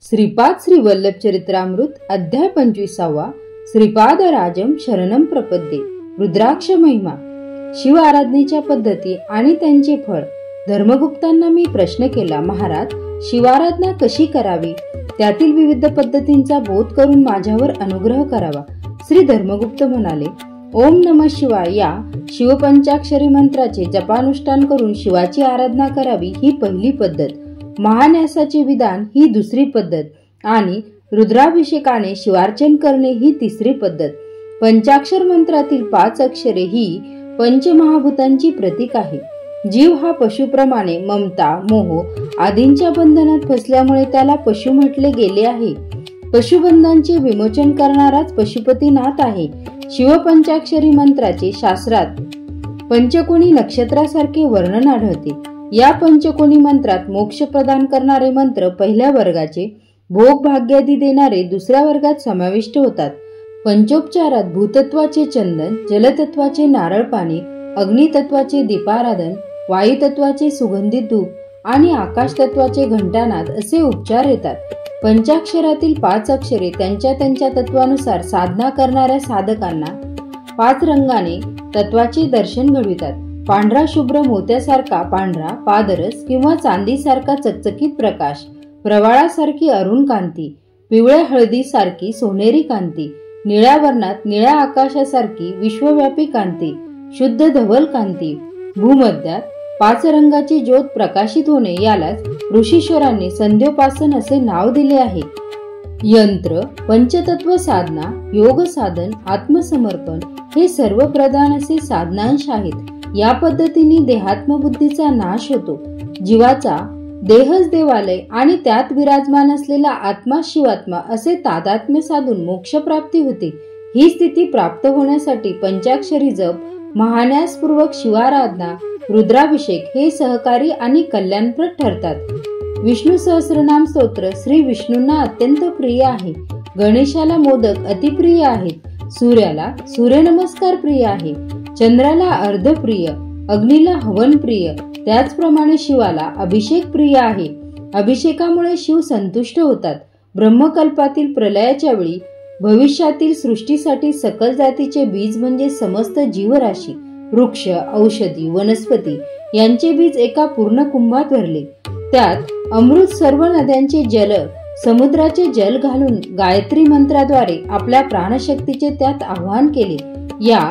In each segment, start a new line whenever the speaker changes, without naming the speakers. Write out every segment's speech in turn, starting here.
श्रीपाद श्री वल्लभ चरित्रामृत अध्याय 25 श्रीपाद राजम शरणम प्रपद्ये। रुद्राक्ष महिमा, शिव आराधनेच्या पद्धती आणि त्यांचे फळ। धर्मगुप्तांना मी प्रश्न केला, महाराज शिवाराधना कशी करावी, त्यातील विविध पद्धतींचा बोध करून माझ्यावर अनुग्रह करावा। श्री धर्मगुप्त म्हणाले, ओम नमः शिवाय या शिवपंचाक्षरी मंत्राचे जपानुष्ठान करून शिवाची आराधना करावी ही पहिली पद्धत, महान्यासाचे विधान ही दुसरी पद्धत आणि रुद्राभिषेकाने शिवार्चन करणे ही तिसरी पद्धत। पंचाक्षर मंत्रातील 5 अक्षरे ही पंचमहाभूतांची प्रतीक आहे। जीव हा पशुप्रमाणे ममता, मोह आदींच्या बंधनात फसल्यामुळे त्याला पशु म्हटले गेले आहे। पशुबंधांचे विमोचन करणाराच पशुपतीनाथ आहे। शिवपंचाक्षरी मंत्राचे शास्त्रात पंचकोनी नक्षत्रासारखे वर्णन आढळते। या पंचकोनी मंत्रात मोक्ष प्रदान करणारे मंत्र पहिल्या वर्गाचे, भोग भाग्यादी देणारे दुसऱ्या वर्गात समाविष्ट होतात। पंचोपचारात भूतत्वाचे चंदन, जलतत्वाचे नारळ पाणी, अग्नितत्वाचे दीपाराधन, वायुतत्वाचे सुगंधित धूप आणि आकाश तत्वाचे घंटानाद असे उपचार येतात। पंचाक्षरातील 5 अक्षरे त्यांच्या तत्वानुसार साधना करणाऱ्या साधकांना 5 रंगाने तत्वाचे दर्शन घडवितात। पांढरा शुभ्र मोत्यासारखा पांढरा पादरस किंवा चांदीसारखा चकचकीत प्रकाश, प्रवाळासारखी अरुण कांती, पिवळ्या हळदी सारखी सोनेरी कांती, निळ्या वर्णात निळ्या आकाशासारखी विश्वव्यापी कांती, शुद्ध धवल कांती, भूमध्यात 5 रंगाची ज्योत प्रकाशित होणे यालाच ऋषीश्वरांनी संध्योपासन असे नाव दिले आहे। यंत्र, पंचतत्व साधना, योग साधन, आत्मसमर्पण हे सर्व प्रधान असे साधनांश आहेत। या पद्धतीने देहात्मबुद्धीचा नाश होतो। जीवाचा देहच देवालय आणि त्यात विराजमान असलेला आत्मा शिवात्मा असे तादात्म्य साधून मोक्षप्राप्ती होते। ही स्थिती प्राप्त होण्यासाठी पंचाक्षरी जप, महान्यासपूर्वक शिवाराधना, रुद्राभिषेक हे सहकारी आणि कल्याणप्रद ठरतात। विष्णू सहस्रनाम स्तोत्र श्री विष्णूंना अत्यंत प्रिय आहे। गणेशाला मोदक अतिप्रिय आहेत। सूर्याला सूर्यनमस्कार प्रिय आहे। चंद्राला अर्ध प्रिय, अग्नीला हवन प्रिय, त्याचप्रमाणे शिवाला अभिषेक प्रिय आहे। अभिषेकामुळे शिव संतुष्ट होतात। ब्रह्मकल्पातील प्रलयाच्या वेळी भविष्यातील सृष्टीसाठी सकल जातीचे बीज म्हणजे समस्त जीवराशी, वृक्ष, औषधी, वनस्पती यांचे बीज एका पूर्ण कुंभात भरले। त्यात अमृत सर्व नद्यांचे जल, समुद्राचे जल घालून गायत्री मंत्राद्वारे आपल्या प्राणशक्तीचे त्यात आवाहन केले। या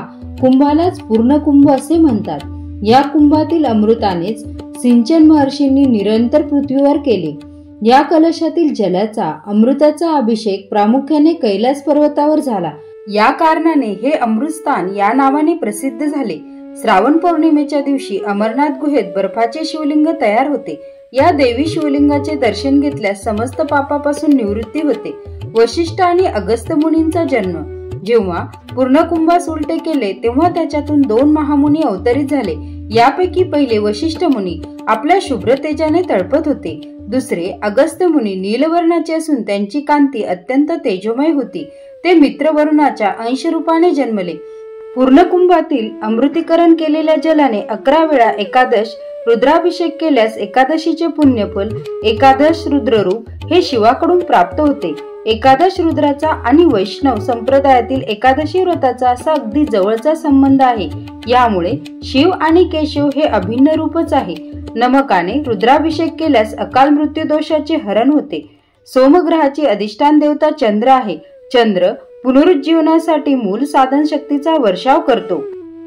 कुंभालाच पूर्ण कुंभ असे म्हणतात। या कुंभातील अमृतानेच सिंचन महर्षींनी निरंतर पृथ्वीवर केले। या कलशातील जलाचा, अमृताचा अभिषेक प्रामुख्याने कैलास पर्वतावर झाला। या कारणाने हे अमृतस्थान या नावाने प्रसिद्ध झाले। श्रावण पौर्णिमेच्या दिवशी अमरनाथ गुहेत बर्फाचे शिवलिंग तयार होते। या देवी शिवलिंगाचे दर्शन घेतल्यास समस्त पापापासून निवृत्ती होते। वशिष्ठ आणि अगस्त्य मुनींचा जन्म। जेव्हा पूर्ण कुंभास उलटे केले तेव्हा त्याच्यातून 2 महामुनी अवतरित झाले। यापैकी पहिले वशिष्ठ मुनी आपल्या शुभ्र तेजाने तळपत होते। दुसरे अगस्त्य मुनी नीलवर्णाचे असून त्यांची कांती अत्यंत तेजोमय होती। ते मित्र वरुणाच्या अंश रूपाने जन्मले। पूर्ण कुंभातील अमृतीकरण केलेल्या जलाने 11 वेळा एकादश रुद्राभिषेक केल्यास एकादशीचे पुण्यफल एकादश रुद्ररूप हे शिवाकडून प्राप्त होते। एकादश रुद्राचा आणि वैष्णव संप्रदायातील एकादशी व्रताचा असा अगदी जवळचा संबंध आहे। यामुळे शिव आणि केशव हे अभिन्न रूपच आहे। नमकाने रुद्राभिषेक केल्यास अकाल मृत्यू दोषाचे हरण होते। सोमग्रहाची अधिष्ठान देवता चंद्र आहे। चंद्र पुनरुज्जीवनासाठी मूल साधन शक्तीचा वर्षाव करतो।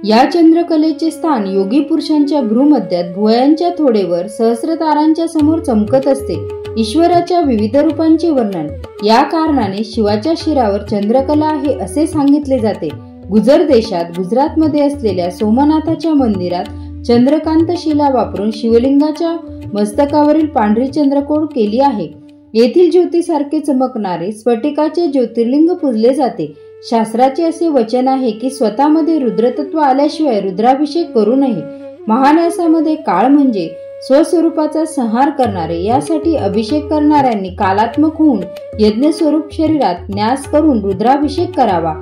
या चंद्रकलेचे स्थान योगी पुरुषांच्या भ्रूमध्यात भुवयांच्या थोडेवर सहस्र तारांच्या समोर चमकत असते। ईश्वराच्या विविध रूपांचे वर्णन। या कारणाने शिवाच्या शिरावर चंद्रकला आहे असे सांगितले जाते। गुजर देशात गुजरातमध्ये असलेल्या सोमनाथाच्या मंदिरात चंद्रकांत शिला वापरून शिवलिंगाच्या मस्तकावरील पांढरी चंद्रकोर केली आहे। येथील ज्योतीसारखे चमकणारे स्फटिकाचे ज्योतिर्लिंग पूजले जाते। शास्त्राचे असे वचन आहे की स्वतःमध्ये रुद्रतत्व आल्याशिवाय रुद्राभिषेक करू नये। महान्यासामध्ये काळ म्हणजे स्वस्वरूपाचा संहार करणारे, यासाठी अभिषेक करणाऱ्यांनी कालात्मक होऊन यज्ञस्वरूप शरीरात न्यास करून रुद्राभिषेक करावा।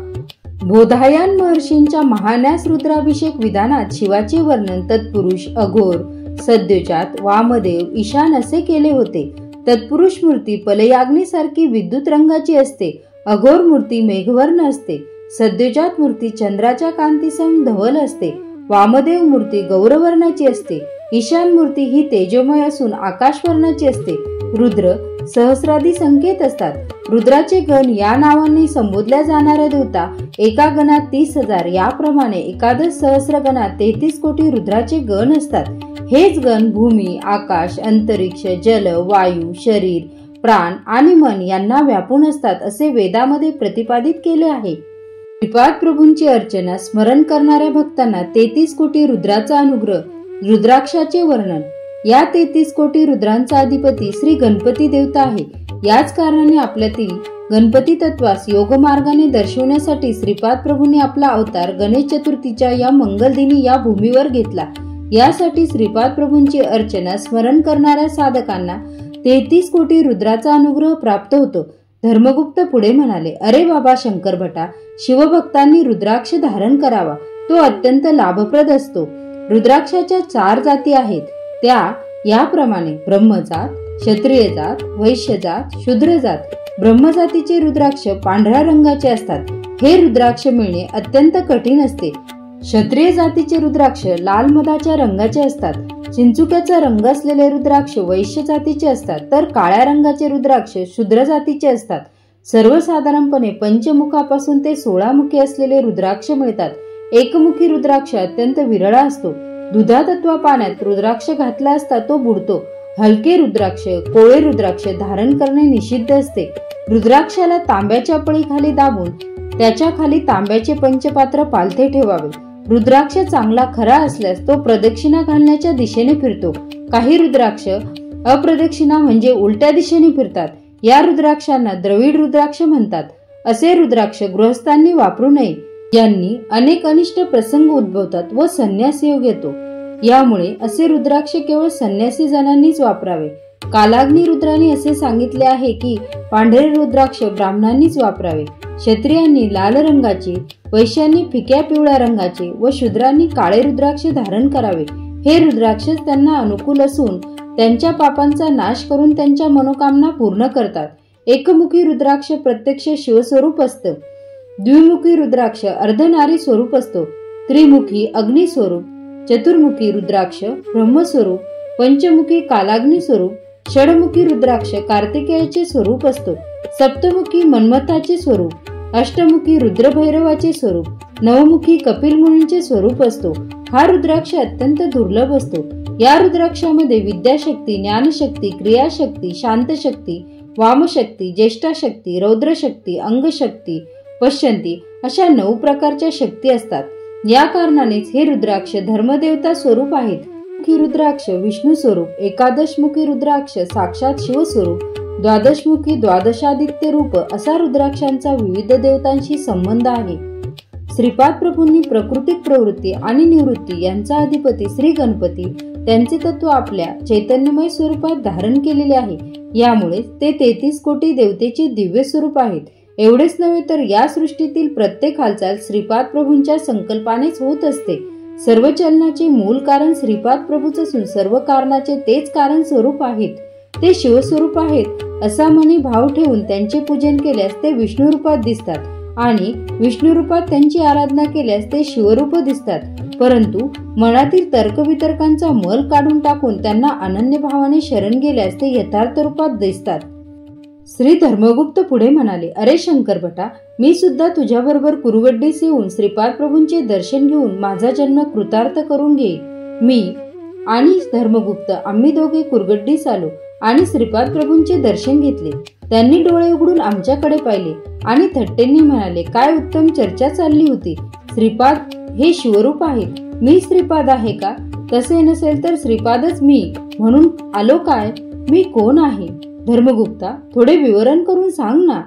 बोधायन महर्षींच्या महान्यास रुद्राभिषेक विधानात शिवाचे वर्णन तत्पुरुष, अघोर, सद्योजात, वामदेव, ईशान असे केले होते। तत्पुरुष मूर्ती पलयाग्नीसारखी विद्युत रंगाची असते, अघोर मूर्ती मेघवर्ण असते, सद्योजात मूर्ती चंद्राच्या कांतीसम धवल असते, वामदेव मूर्ती गौरवर्णाची असते, ईशान मूर्ती ही तेजोमय असून आकाशवर्णाची असते, रुद्र सहस्रादी संकेत असतात. रुद्राचे गण या नावाने संबोधल्या जाणाऱ्या देवता एका गणात 30,000, याप्रमाणे एकादश सहस्र गणात 33 कोटी रुद्राचे गण असतात. हेच गण भूमी, आकाश, अंतरिक्ष, जल, वायू, शरीर, प्राण आणि मन यांना व्यापून असतात असे वेदामध्ये प्रतिपादित केले आहे. श्रीपाद प्रभूंची अर्चना स्मरण करणाऱ्या भक्तांना 33 कोटी रुद्राचा अनुग्रह. रुद्राक्षाचे वर्णन. या 33 कोटी रुद्रांचा अधिपती श्री गणपती देवता आहे. याच कारणाने आपल्यातील गणपती तत्वास योगमार्गाने दर्शवण्यासाठी श्रीपाद प्रभूंनी आपला अवतार गणेश चतुर्थीच्या या मंगलदिनी या भूमीवर घेतला. यासाठी श्रीपाद प्रभूंची अर्चना स्मरण करणाऱ्या साधकांना 33 कोटी रुद्राचा अनुग्रह प्राप्त होतो. धर्मगुप्त पुढे म्हणाले, अरे बाबा शंकर भटा, शिवभक्तांनी रुद्राक्ष धारण करावा, तो अत्यंत लाभप्रद असतो. रुद्राक्षाच्या 4 जाती आहेत, त्या याप्रमाणे ब्रह्मजात, क्षत्रिय जात, वैश्य जात, शूद्र जात. ब्रह्मजातीचे रुद्राक्ष पांढऱ्या रंगाचे असतात. हे रुद्राक्ष मिळणे अत्यंत कठीण असते. क्षत्रिय जातीचे रुद्राक्ष लाल मधाच्या रंगाचे असतात. चिंचुक्याचा रंग असलेले रुद्राक्ष वैश्य जातीचे असतात, तर काळ्या रंगाचे रुद्राक्ष शूद्र जातीचे असतात. सर्वसाधारणपणे पंचमुखापासून ते 16 मुखी असलेले रुद्राक्ष मिळतात. एकमुखी रुद्राक्ष अत्यंत विरळा असतो. दुधात अथवा पाण्यात रुद्राक्ष घातला असता तो बुडतो. हलके रुद्राक्ष, कोळे रुद्राक्ष धारण करणे निषिद्ध असते. रुद्राक्षाला तांब्याच्या पळीखाली दाबून त्याच्या खाली तांब्याचे पंचपात्र पालथे ठेवावे. रुद्राक्ष चांगला खरा असल्यास तो प्रदक्षिणा घालण्याच्या दिशेने फिरतो. काही रुद्राक्ष अप्रदक्षिणा म्हणजे उलट्या दिशेने फिरतात. या रुद्राक्षांना द्रविड रुद्राक्ष म्हणतात. असे रुद्राक्ष गृहस्थांनी वापरू नये. यांनी अनेक अनिष्ट प्रसंग उद्भवतात व संन्यास योग येतो. यामुळे असे रुद्राक्ष केवळ संन्यासी जणांनीच वापरावे. कालाग्नी रुद्राने असे सांगितले आहे की पांढरे रुद्राक्ष ब्राह्मणांनीच वापरावे. क्षत्रियांनी लाल रंगाचे, वैश्यांनी फिक्या पिवळ्या रंगाचे व शूद्रांनी काळे रुद्राक्ष धारण करावे. हे रुद्राक्ष त्यांना अनुकूल असून त्यांच्या पापांचा नाश करून त्यांच्या मनोकामना पूर्ण करतात. एकमुखी रुद्राक्ष प्रत्यक्ष शिवस्वरूप असतं. द्विमुखी रुद्राक्ष अर्धनारी स्वरूप असतो. त्रिमुखी अग्नी स्वरूप, चतुर्मुखी रुद्राक्ष ब्रह्मस्वरूप, पंचमुखी कालाग्नी स्वरूप, षडमुखी रुद्राक्ष कार्तिकेयाचे स्वरूप असतो. सप्तमुखी मन्मथाचे स्वरूप, अष्टमुखी रुद्रभैरवाचे स्वरूप, नवमुखी कपिल मुनींचे स्वरूप असतो. हा रुद्राक्ष अत्यंत दुर्लभ असतो. या रुद्राक्षामध्ये विद्याशक्ती, ज्ञानशक्ती, क्रियाशक्ती, शांतशक्ती, वामशक्ती, ज्येष्ठाशक्ती, रौद्रशक्ती, अंगशक्ती, पश्यंती अशा 9 प्रकारच्या शक्ती असतात. या कारणानेच हे रुद्राक्ष धर्मदेवता स्वरूप आहेत. मुखी रुद्राक्ष विष्णू स्वरूप, एकादशमुखी रुद्राक्ष साक्षात शिव स्वरूप, द्वादशमुखी द्वादशादित्य रूप असा रुद्राक्षांचा विविध देवतांशी संबंध आहे. श्रीपाद प्रभूंनी प्राकृतिक प्रवृत्ती आणि निवृत्ती यांचा अधिपती श्री गणपती त्यांचे तत्व आपल्या चैतन्यमय स्वरूपात धारण केलेले आहे. यामुळे ते 33 कोटी देवतेचे दिव्य स्वरूप आहेत. एवढेच नव्हे तर या सृष्टीतील प्रत्येक हालचाल श्रीपाद प्रभूंच्या संकल्पानेच होत असते. सर्व चलनाचे मूल कारण श्रीपाद प्रभूच असून सर्व कारणाचे तेच कारण स्वरूप आहेत. ते शिवस्वरूप आहेत असा मनी भाव ठेवून त्यांचे पूजन केल्यास ते विष्णू रूपात दिसतात आणि विष्णू रूपात त्यांची आराधना केल्यास ते शिवरूप दिसतात. परंतु मनातील तर्कवितर्कांचा मल काढून टाकून त्यांना अनन्य भावाने शरण गेल्यास ते यथार्थ रूपात दिसतात. श्री धर्मगुप्त पुढे म्हणाले, अरे शंकर भटा, मी सुद्धा तुझ्याबरोबर कुरुगड्डीस येऊन श्रीपाद प्रभूंचे दर्शन घेऊन माझा जन्म कृतार्थ करून घेईन. मी आणि धर्मगुप्त आम्ही दोघे कुरगड्डीस आलो आणि श्रीपाद प्रभूंचे दर्शन घेतले. त्यांनी डोळे उघडून आमच्याकडे पाहिले आणि थट्टेंनी म्हणाले, काय उत्तम चर्चा चालली होती. श्रीपाद हे शिवरूप आहेत. मी श्रीपाद आहे का? तसे नसेल तर श्रीपादच मी म्हणून आलो काय? मी कोण आहे? धर्मगुप्ता, थोडे विवरण करून सांग ना.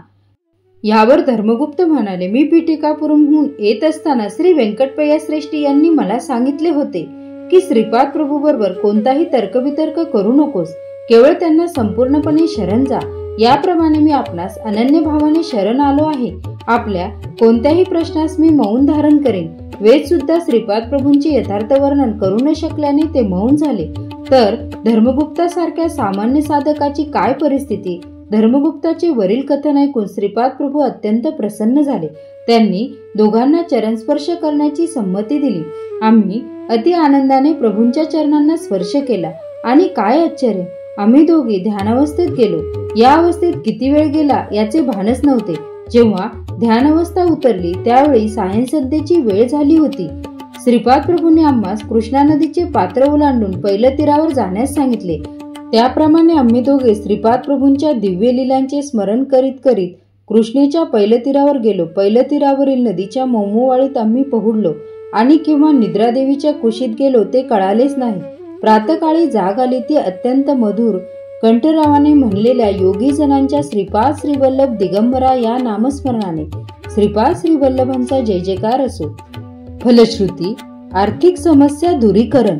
यावर धर्मगुप्त म्हणाले, मी पीठिकापुरमहून येत असताना श्री व्यंकटपय्या श्रेष्ठी यांनी मला सांगितले होते की श्रीपाद प्रभू बरोबर कोणताही तर्कवितर्क करू नकोस, केवळ त्यांना संपूर्णपणे शरण जा. याप्रमाणे मी आपणास अनन्य भावाने शरण आलो आहे. आपल्या कोणत्याही प्रश्नास मी मौन धारण करेन. वेद सुद्धा श्रीपाद प्रभूंचे यथार्थ वर्णन करू न शकल्याने ते मौन झाले. तर धर्मगुप्तासारख्या सामान्य साधकाची काय परिस्थिती? धर्मगुप्ताचे वरील कथन ऐकून श्रीपाद प्रभू अत्यंत प्रसन्न झाले. त्यांनी दोघांना चरणस्पर्श करण्याची संमती दिली. आम्ही अति आनंदाने प्रभूंच्या चरणांना स्पर्श केला आणि काय आश्चर्य, आम्ही दोघे ध्यानावस्थेत गेलो. या अवस्थेत किती वेळ गेला याचे भानच नव्हते. जेव्हा ध्यानावस्था उतरली त्यावेळी सायंसंध्येची वेळ झाली होती. श्रीपाद प्रभूंनी आम्हास कृष्णा नदीचे पात्र ओलांडून पहिल्या तीरावर जाण्यास सांगितले. त्याप्रमाणे आम्ही दोघे श्रीपाद प्रभूंच्या दिव्य लीलांचे स्मरण करीत करीत कृष्णेच्या पहिल्या तीरावर गेलो. पहिल्या तीरावरील नदीच्या मौमवाळीत आम्ही पोहोडलो आणि केव्हा निद्रादेवीच्या कुशीत गेलो ते कळालेच नाही. प्रातकाळी जाग आली ती अत्यंत मधुर कंठरावाने म्हणलेल्या योगीजनांच्या श्रीपाद श्रीवल्लभ दिगंबरा या नामस्मरणाने. श्रीपाद श्रीवल्लभांचा जय जयकार असो. फलश्रुती, आर्थिक समस्या दूरीकरण.